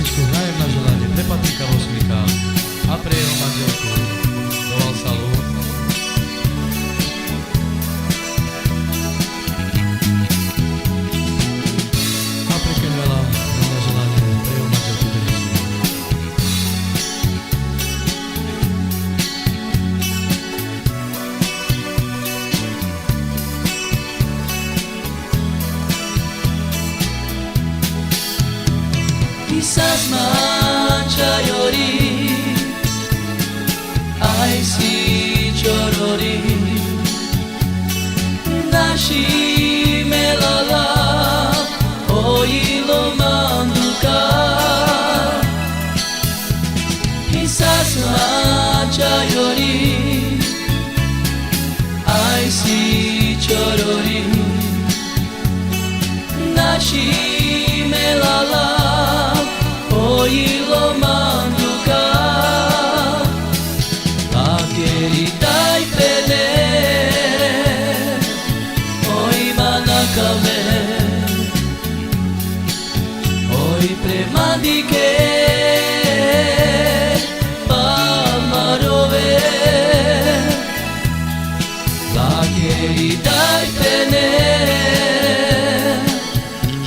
pesničku hrajem na želanie pre Patrika Vosmika a pre jeho manželku do Valsalu. A pre Kenvela na želanie pre jeho manželku Denisu. Quizás manchayori, ay si chorori, nashi melala, oilo manduka. Quizás manchayori, ay si chorori, nashi melala. Oilo manduka, akeritai pene, oi manakame, oi premadike, pamarove, akeritai pene,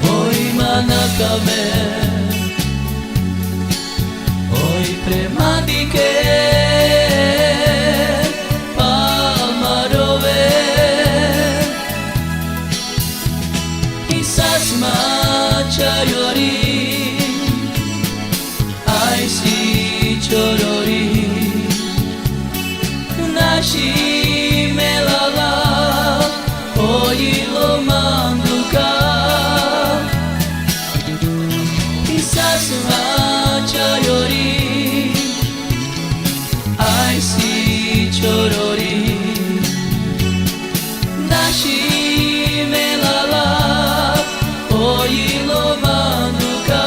oi manakame. Premadike pamarove, quizás manchayori, ay si chorori, nashi melala, oilo manduka, quizás manchayori. Ay si chorori, nashi melala, oilo manduka,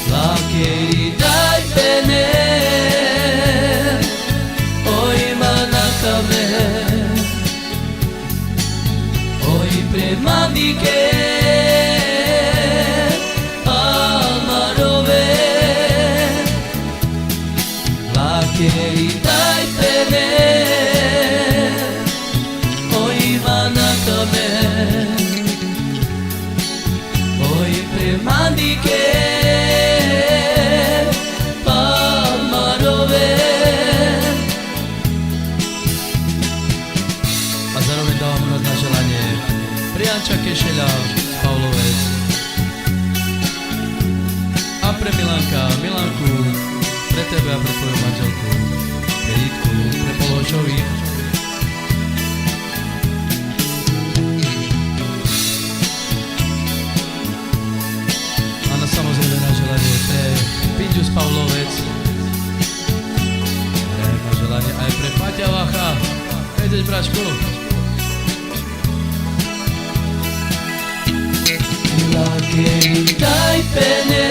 la queridai pene, oi manakame, oi premadike. Queridai pene, oi manakame, oi premadike, pamarove. A zároveň dávam rod na želanie pre Janča Kešeľa z Pavlovec a pre Milanku, pre tebe a pre tvoju manželku, pre Jitku, pre Poločovi. A na samozrejme na želanie pre Pinďu z Pavlovec. Na želanie aj pre Paťa Vacha. Ideš, bračku? La queridai pene,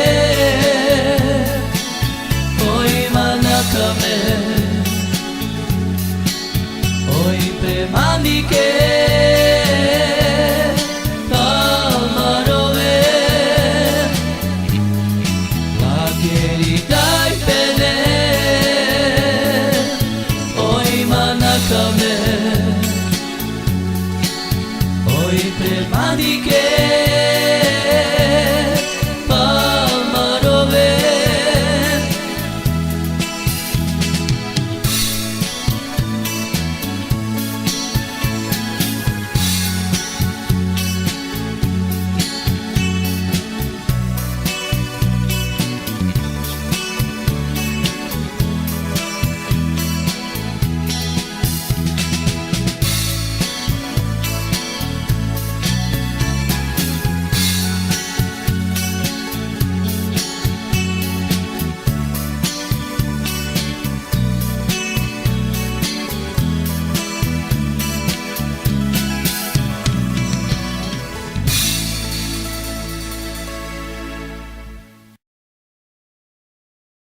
oi manakame, oi premadike, pamarove, la queridai